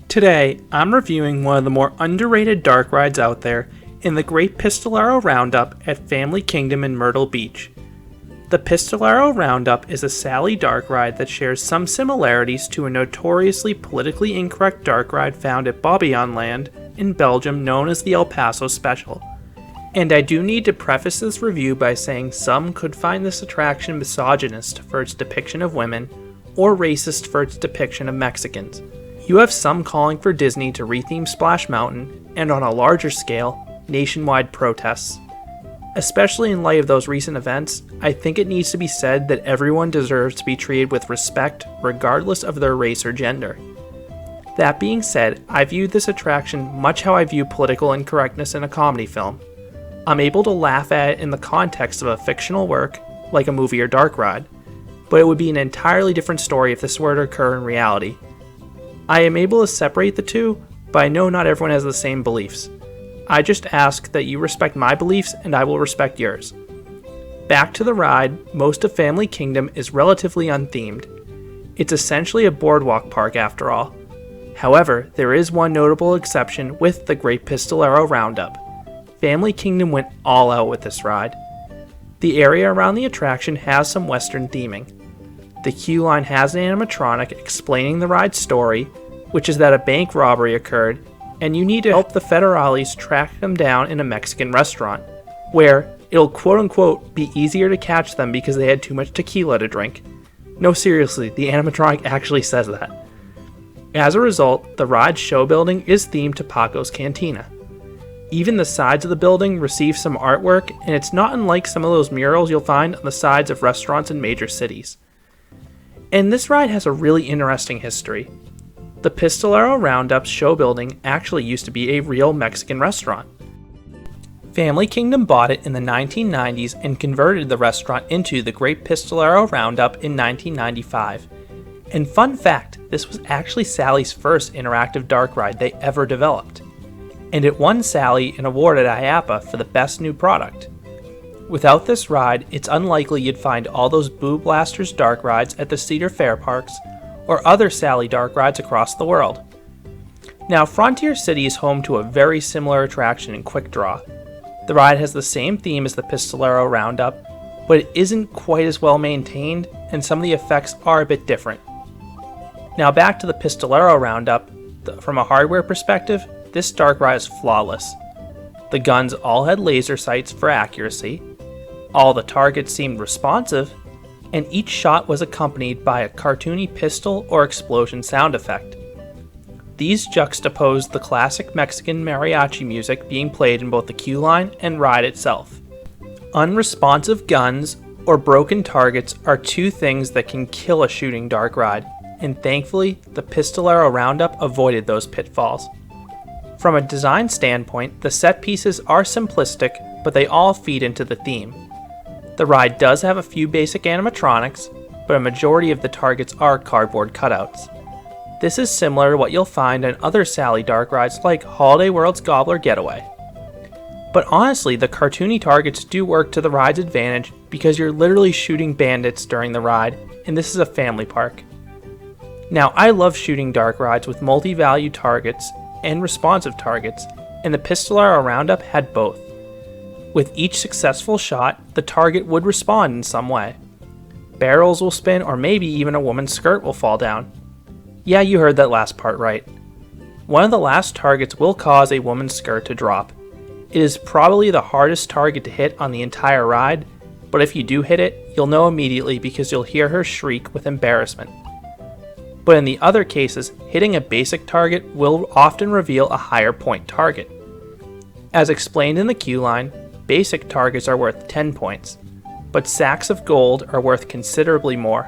Today, I'm reviewing one of the more underrated dark rides out there in the Great Pistolero Roundup at Family Kingdom in Myrtle Beach. The Pistolero Roundup is a Sally dark ride that shares some similarities to a notoriously politically incorrect dark ride found at Bobbejaanland in Belgium known as the El Paso Special. And I do need to preface this review by saying some could find this attraction misogynist for its depiction of women, or racist for its depiction of Mexicans. You have some calling for Disney to retheme Splash Mountain, and on a larger scale, nationwide protests. Especially in light of those recent events, I think it needs to be said that everyone deserves to be treated with respect regardless of their race or gender. That being said, I view this attraction much how I view political incorrectness in a comedy film. I'm able to laugh at it in the context of a fictional work, like a movie or dark ride, but it would be an entirely different story if this were to occur in reality. I am able to separate the two, but I know not everyone has the same beliefs. I just ask that you respect my beliefs and I will respect yours. Back to the ride, most of Family Kingdom is relatively unthemed. It's essentially a boardwalk park after all. However, there is one notable exception with the Great Pistolero Roundup. Family Kingdom went all out with this ride. The area around the attraction has some Western theming. The queue line has an animatronic explaining the ride's story, which is that a bank robbery occurred, and you need to help the federales track them down in a Mexican restaurant, where it'll quote-unquote be easier to catch them because they had too much tequila to drink. No, seriously, the animatronic actually says that. As a result, the ride's show building is themed to Paco's Cantina. Even the sides of the building receive some artwork, and it's not unlike some of those murals you'll find on the sides of restaurants in major cities. And this ride has a really interesting history. The Pistolero Roundup's show building actually used to be a real Mexican restaurant. Family Kingdom bought it in the 1990s and converted the restaurant into the Great Pistolero Roundup in 1995. And fun fact, this was actually Sally's first interactive dark ride they ever developed. And it won Sally an award at IAAPA for the best new product. Without this ride, it's unlikely you'd find all those Boo Blasters dark rides at the Cedar Fair parks, or other Sally dark rides across the world. Now, Frontier City is home to a very similar attraction in Quick Draw. The ride has the same theme as the Pistolero Roundup, but it isn't quite as well maintained, and some of the effects are a bit different. Now back to the Pistolero Roundup, from a hardware perspective, this dark ride is flawless. The guns all had laser sights for accuracy, all the targets seemed responsive, and each shot was accompanied by a cartoony pistol or explosion sound effect. These juxtaposed the classic Mexican mariachi music being played in both the queue line and ride itself. Unresponsive guns or broken targets are two things that can kill a shooting dark ride, and thankfully the Pistolero Roundup avoided those pitfalls. From a design standpoint, the set pieces are simplistic, but they all feed into the theme. The ride does have a few basic animatronics, but a majority of the targets are cardboard cutouts. This is similar to what you'll find in other Sally dark rides like Holiday World's Gobbler Getaway. But honestly, the cartoony targets do work to the ride's advantage because you're literally shooting bandits during the ride, and this is a family park. Now, I love shooting dark rides with multi-value targets and responsive targets, and the Pistolero Roundup had both. With each successful shot, the target would respond in some way. Barrels will spin, or maybe even a woman's skirt will fall down. Yeah, you heard that last part right. One of the last targets will cause a woman's skirt to drop. It is probably the hardest target to hit on the entire ride, but if you do hit it, you'll know immediately because you'll hear her shriek with embarrassment. But in the other cases, hitting a basic target will often reveal a higher point target. As explained in the queue line, basic targets are worth 10 points, but sacks of gold are worth considerably more.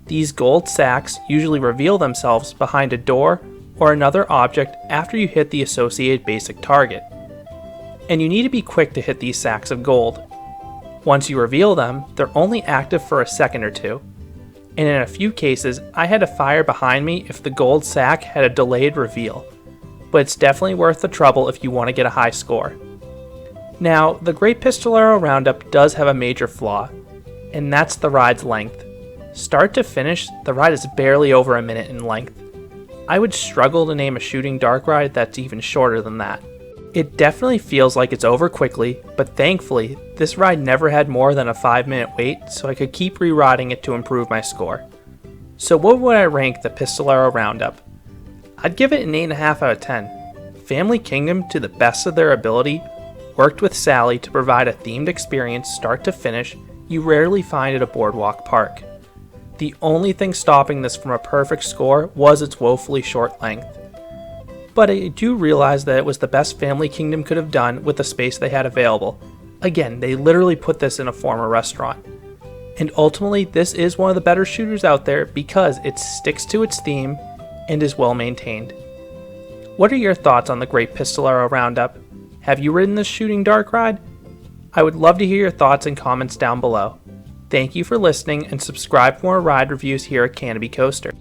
These gold sacks usually reveal themselves behind a door or another object after you hit the associated basic target. And you need to be quick to hit these sacks of gold. Once you reveal them, they're only active for a second or two. And in a few cases, I had to fire behind me if the gold sack had a delayed reveal. But it's definitely worth the trouble if you want to get a high score. Now, the Great Pistolero Roundup does have a major flaw, and that's the ride's length. Start to finish, the ride is barely over a minute in length. I would struggle to name a shooting dark ride that's even shorter than that. It definitely feels like it's over quickly, but thankfully, this ride never had more than a 5-minute wait, so I could keep re-riding it to improve my score. So what would I rank the Pistolero Roundup? I'd give it an 8.5 out of 10. Family Kingdom, to the best of their ability, worked with Sally to provide a themed experience start to finish you rarely find at a boardwalk park. The only thing stopping this from a perfect score was its woefully short length. But I do realize that it was the best Family Kingdom could have done with the space they had available. Again, they literally put this in a former restaurant. And ultimately, this is one of the better shooters out there because it sticks to its theme and is well maintained. What are your thoughts on the Great Pistolero Roundup? Have you ridden this shooting dark ride? I would love to hear your thoughts and comments down below. Thank you for listening and subscribe for more ride reviews here at Canopy Coaster.